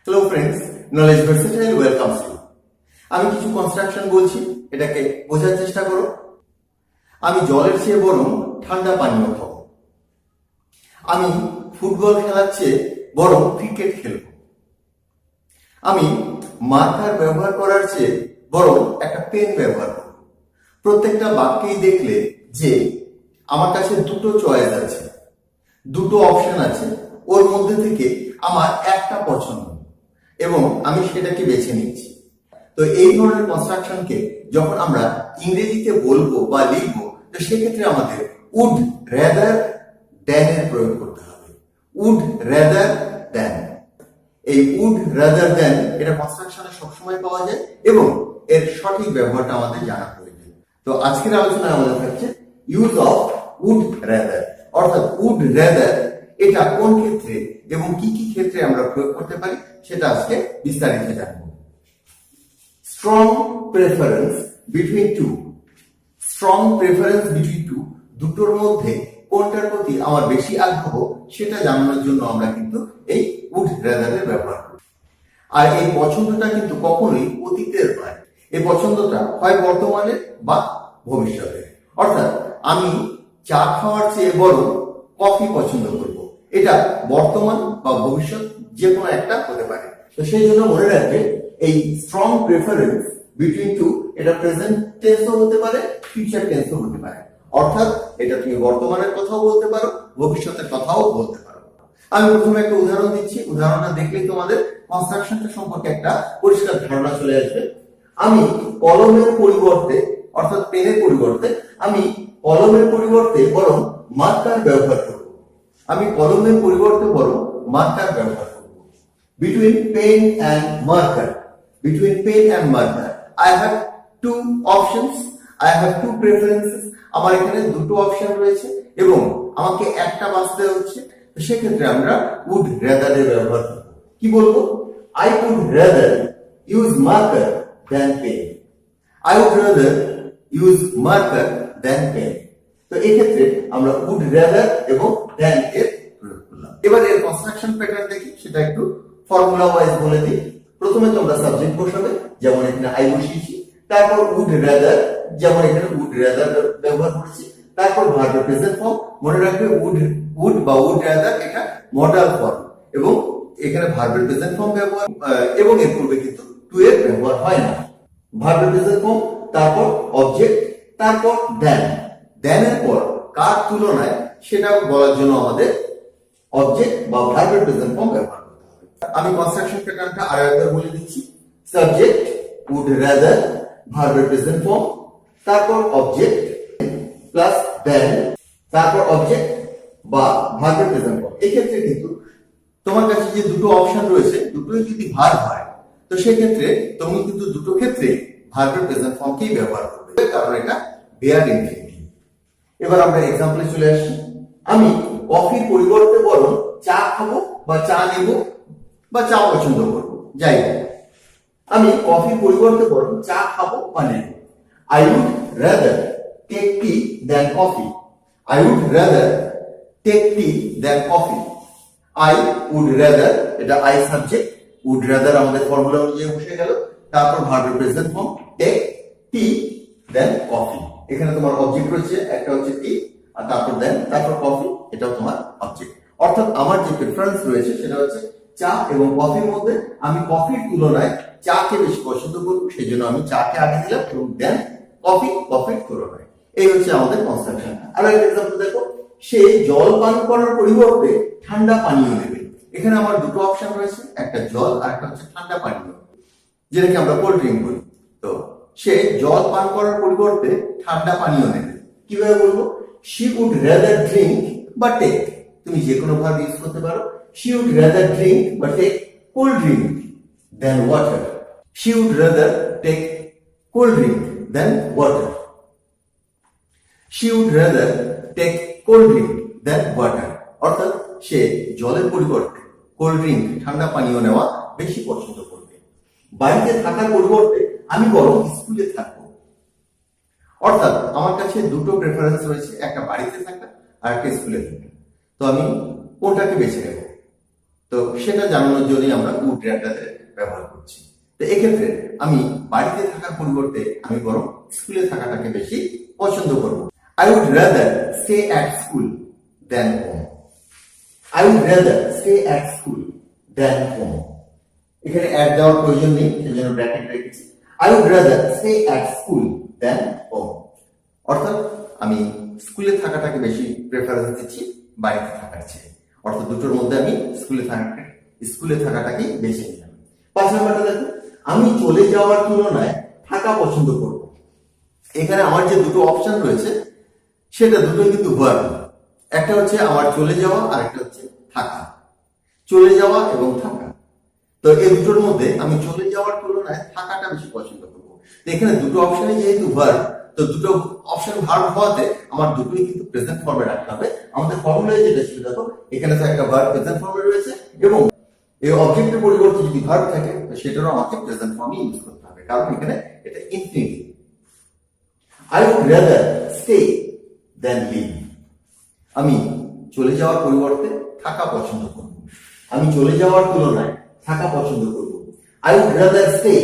Hello friends, knowledge versatile welcomes you. আমি কিছু construction বলছি, এটাকে বোঝার চেষ্টা করো। আমি জলের চেয়ে বরং ঠান্ডা পানীয় খাবো। আমি ফুটবল খেলার চেয়ে বরং ক্রিকেট খেলব। আমি মার্কার ব্যবহার করার চেয়ে বরং একটা পেন ব্যবহার করব। প্রত্যেকটা বাক্যেই দেখলে যে আমার কাছে দুটো চয়েস আছে, দুটো অপশন আছে, ওর মধ্যে থেকে আমার একটা পছন্দ এবং আমি সেটাকে বেছে নিচ্ছি। তো এই ধরনের কনস্ট্রাকশনকে যখন আমরা ইংরেজিতে বলবো বা লিখবো, তো সেক্ষেত্রে আমাদের উড রেদার দ্যান এর প্রয়োগ করতে হবে। উড রেদার দ্যান, এই উড রেদার দ্যান এটা কনস্ট্রাকশনে সবসময় পাওয়া যায় এবং এর সঠিক ব্যবহারটা আমাদের জানা প্রয়োজন। তো আজকের আলোচনায় আমাদের থাকছে ইউজ অফ উড রেদার, অর্থাৎ উড রেদার এটা কোন ক্ষেত্রে এবং কি কি ক্ষেত্রে আমরা প্রয়োগ করতে পারি সেটা আজকে বিস্তারিত জানবো। Strong preference between two, strong preference between two, দুটোর মধ্যে কোনটার প্রতি আমার বেশি আগ্রহ সেটা জানানোর জন্য আমরা কিন্তু এই উড রেদারের ব্যবহার করি। আর এই পছন্দটা কিন্তু কখনোই অতীতের নয়, এই পছন্দটা হয় বর্তমানে বা ভবিষ্যতে। অর্থাৎ আমি চা খাওয়ার চেয়ে বরং কফি পছন্দ করব, এটা বর্তমান বা ভবিষ্যৎ যে কোনো একটা হতে পারে। তো সেই জন্য মনে রাখবে এই স্ট্রং প্রেফারেন্স বিটুইন টু এটা প্রেজেন্ট টেন্সও হতে পারে, ফিউচার টেন্সও হতে পারে। অর্থাৎ এটা তুমি বর্তমানের কথাও বলতে পারো, ভবিষ্যতের কথাও বলতে পারো। আমি প্রথমে একটা উদাহরণ দিচ্ছি, উদাহরণটা দেখলেই তোমাদের কনস্ট্রাকশনটা সম্পর্কে একটা পরিষ্কার ধারণা চলে আসবে। আমি কলমের পরিবর্তে, অর্থাৎ পেনের পরিবর্তে, আমি কলমের পরিবর্তে বরং মার্কার ব্যবহার করব। আমি কলমের পরিবর্তে বরং মার্কার ব্যবহার করব। Between pen and marker, between pen and marker, I have two options, I have two preferences. আমার এখানে দুটো অপশন রয়েছে এবং আমাকে একটা বাছতে হচ্ছে। সেক্ষেত্রে আমরা would rather এর ব্যবহার করব। কি বলবো? I would rather use marker than pen. I would rather use marker than pen. তো এই ক্ষেত্রে আমরা would rather এবং than এর প্রয়োগ করলাম। এবার এর কনস্ট্রাকশন প্যাটার্ন দেখি, সেটা একটু ফর্মুলা ওয়াইজ বলে দিই। প্রথমে তোমরা সাবজেক্ট বসাবে, যেমন এখানে আই বসিয়েছি, তারপর উড রেদার, যেমন এখানে উড রেদার ব্যবহার করেছি, তারপর ভার্বের প্রেজেন্ট ফর্ম। মনে রাখবে উড বা উড রেদার এটা মডাল ফর্ম এবং এখানে ভার্বের প্রেজেন্ট ফর্ম ব্যবহার এবং এর পূর্বে কিন্তু টু এর ব্যবহার হয় না। ভার্বের প্রেজেন্ট ফর্ম, তারপর অবজেক্ট, তারপর দেন। দেনের পর কার তুলনায় সেটা বলার জন্য আমাদের অবজেক্ট বা ভার্বের প্রেজেন্ট ফর্ম ব্যবহার। আমি কনস্ট্রাকশন প্যাটার্নটা আরেকবার বলে দিচ্ছি। সাবজেক্ট উড রাদার, ভার্বের প্রেজেন্ট ফর্ম, তারপর অবজেক্ট প্লাস দেন, তারপর অবজেক্ট বা ভার্বের প্রেজেন্ট ফর্ম। এই ক্ষেত্রে কিন্তু তোমার কাছে যে দুটো অপশন রয়েছে, দুটোই যদি ভার্ব হয়, তো সেই ক্ষেত্রে তুমি কিন্তু দুটো ক্ষেত্রে ভার্বের প্রেজেন্ট ফর্মকেই ব্যবহার করবে, কারণ এটা বেয়ার ইনফিনিটিভ। এবার আমরা এক্সাম্পলে চলে আসি। আমি কফির পরিবর্তে বরং চা খাবো বা চা নেব বা চা পছন্দ করবো, যাই হোক। আমি কফির পরিবর্তে বরং চা খাবো বা নেব। I would rather take tea than coffee. I would rather take tea than coffee. I would rather, এটা আই সাবজেক্ট, উড রাদার আমাদের ফর্মুলা অনুযায়ী বসে গেল, তারপর ভার্বের present form take tea then coffee. এখানে তোমার অবজেক্ট রয়েছে, একটা হচ্ছে টি আর তারপর দেন, তারপর কফি, এটাও তোমার অবজেক্ট। অর্থাৎ আমার যে প্রেফারেন্স রয়েছে সেটা হচ্ছে চা এবং কফির মধ্যে আমি কফির তুলনায় চাকে বেশি পছন্দ করব, সেই জন্য আমি চাকে আগে দিলাম এবং দেন কফির তুলনায়। এই হচ্ছে আমাদের কনস্ট্রাকশন। আর একটা এক্সাম্পল দেখো, সে জল পান করার পরিবর্তে ঠান্ডা পানীয় নেবে। এখানে আমার দুটো অপশন রয়েছে, একটা জল আর একটা হচ্ছে ঠান্ডা পানীয়, যেটাকে আমরা কোল্ড ড্রিঙ্ক বলি। তো সে জল পান করার পরিবর্তে ঠান্ডা পানীয় নেবে। কিভাবে বলবো? she would rather drink বা take, তুমি যে কোনো ভার্ব ইউজ করতে পারো। she would rather drink বা take cold drink than water. she would rather take cold drink than water. she would rather take cold drink than water. অর্থাৎ সে জলের পরিবর্তে কোল্ড ড্রিঙ্ক, ঠান্ডা পানীয় নেওয়া বেশি পছন্দ করবে। বাড়িতে থাকার পরিবর্তে আমি বরং স্কুলে থাকবো। অর্থাৎ আমার কাছে দুটো প্রেফারেন্স রয়েছে, একটা বাড়িতে থাকা আর একটা স্কুলে থাকা। তো আমি কোনটাকে বেছে নেব? তো সেটা জানানোর জন্যই আমরা উড রাদার ব্যবহার করছি। তো এক্ষেত্রে আমি বাড়িতে থাকার পরিবর্তে আমি বরং স্কুলে থাকাটাকে বেশি পছন্দ করব। I would rather stay at school than home. I would rather stay at school than home. এখানে অ্যাড দেওয়ার প্রয়োজন নেই, সেজন্য ব্র্যাকেট রেখেছি। I would rather stay at school than home. অর্থাৎ আমি স্কুলে থাকাটাকে বেশি প্রেফারেন্স দিচ্ছি বাড়িতে থাকার চেয়ে। অর্থাৎ দুটোর মধ্যে আমি স্কুলে থাকাটাকে বেছে নিলাম। 5 নাম্বারটা দেখো, আমি চলে যাওয়ার তুলনায় থাকা পছন্দ করব। এখানে আমার যে দুটো অপশন রয়েছে সেটা দুটোই কিন্তু ভার্ব। একটা হচ্ছে আমার চলে যাওয়া আর একটা হচ্ছে থাকা। চলে যাওয়া এবং থাকা, তো এই দুটোর মধ্যে আমি চলে যাওয়ার তুলনায় থাকাটা বেশি পছন্দ করব। তো এখানে দুটো অপশনে যেহেতু ভার্ব, তো দুটো অপশন ভার্ব হওয়াতে আমার দুটোই কিন্তু প্রেজেন্ট ফর্মে রাখতে হবে। আমাদের ফর্মুলায় যেটা ছিল দেখো, এখানে তো একটা ভার্ব প্রেজেন্ট ফর্মে রয়েছে এবং এই অবজেক্টের পরিবর্তে যদি ভার্ব থাকে তো সেটারও আমাকে প্রেজেন্ট ফর্মে ইউজ করতে হবে, কারণ এখানে এটা infinitive. I would rather stay than leave. আমি চলে যাওয়ার পরিবর্তে থাকা পছন্দ করব। আমি চলে যাওয়ার তুলনায় থাকা পছন্দ করব। I would rather stay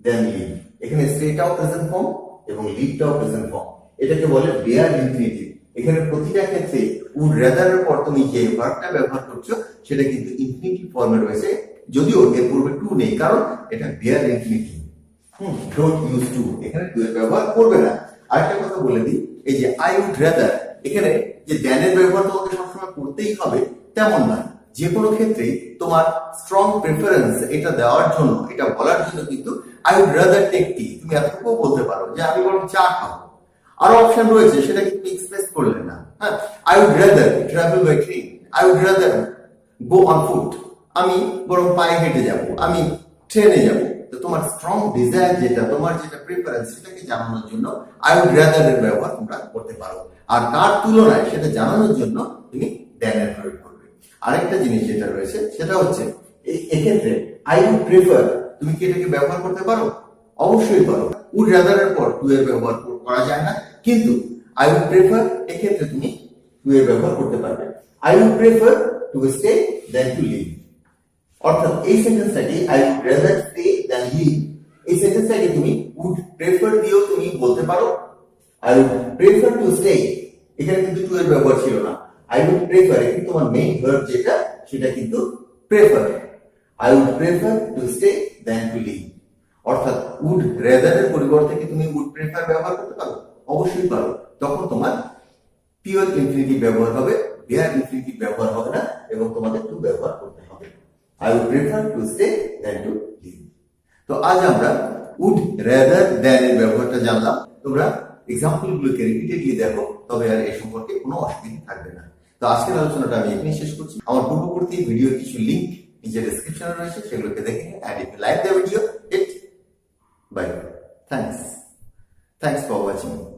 than leave. এখানে স্টেটাও প্রেজেন্ট ফর্ম এবং লিভটাও প্রেজেন্ট ফর্ম। এটাকে বলে বেয়ার ইনফিনিটিভ। এখানে প্রতিটা ক্ষেত্রে উড রাদার এর পর তুমি যে ভার্বটা ব্যবহার করছো সেটা কিন্তু ইনফিনিটিভ ফর্মে রয়েছে, যদিও এর পূর্বে টু নেই, কারণ এটা bare infinitive. Don't use to, এখানে টু এর ব্যবহার করবে না। আরেকটা কথা বলে দিই, এই যে আই উড রাদার, এখানে যে দ্যান এর ব্যবহার তোমাকে সবসময় করতেই হবে তেমন নয়। যে কোনো ক্ষেত্রেই তোমার স্ট্রং প্রেফারেন্স এটা দেওয়ার জন্য, এটা বলার জন্য কিন্তু আই উড রাদার টেক টি, তুমি এতটুকু বলতে পারো যে আমি বরং চা খাবো। আরো অপশন রয়েছে, সেটা কিন্তু এক্সপ্রেস করলে না। হ্যাঁ, I would rather travel by train, I would rather go on foot, আমি বরং পায়ে হেঁটে যাব, আমি ট্রেনে যাব। তো তোমার স্ট্রং ডিজায়ার যেটা, তোমার যেটা প্রেফারেন্স, সেটাকে জানানোর জন্য আই উড রাদার এর ব্যবহার তোমরা করতে পারো। আর কার তুলনায় সেটা জানানোর জন্য তুমি দ্যান এর প্রয়োগ করবে। আরেকটা জিনিস যেটা রয়েছে সেটা হচ্ছে এক্ষেত্রে আই উড প্রেফার, তুমি কি এটাকে ব্যবহার করতে পারো? অবশ্যই পারো। উড রাদার এর পর টু এর ব্যবহার করা যায় না, কিন্তু আই উড প্রেফার এক্ষেত্রে তুমি টু এর ব্যবহার করতে পারবে। I would prefer to stay than to leave. অর্থাৎ এই সেন্টেন্সটাকে I would rather stay than leave, এই সেন্টেন্সটাকে তুমি উড প্রেফার দিয়েও তুমি বলতে পারো। I would prefer to stay, এখানে কিন্তু টু এর ব্যবহার ছিল না। আই উড প্রেফার, এখানে তোমার মেইন ভার্ব যেটা সেটা কিন্তু prefer. I would prefer to stay than to leave. অর্থাৎ উড রাদার এর পরিবর্তে কি তুমি উড প্রেফার ব্যবহার করতে পারো? অবশ্যই পারো। তখন তোমার পিওর ইনফিনিটিভ ব্যবহার হবে, বেয়ার ইনফিনিটিভ ব্যবহার হবে না, এবং তোমাদের টু ব্যবহার করতে হবে। I would prefer to stay than to leave. তো আজ আমরা would rather than এর ব্যবহারটা জানলাম। তোমরা এক্সাম্পল গুলোকে রিপিটেডলি দেখো, তবে আর এই সম্পর্কে কোনো অসুবিধা থাকবে না। তো আজকের আলোচনাটা আমি এখানেই শেষ করছি। আমার পূর্ববর্তী ভিডিওর কিছু লিংক নিচে ডেসক্রিপশনে রয়েছে, সেগুলোকে দেখে নিন। And if you like the video, hit bye. Thanks for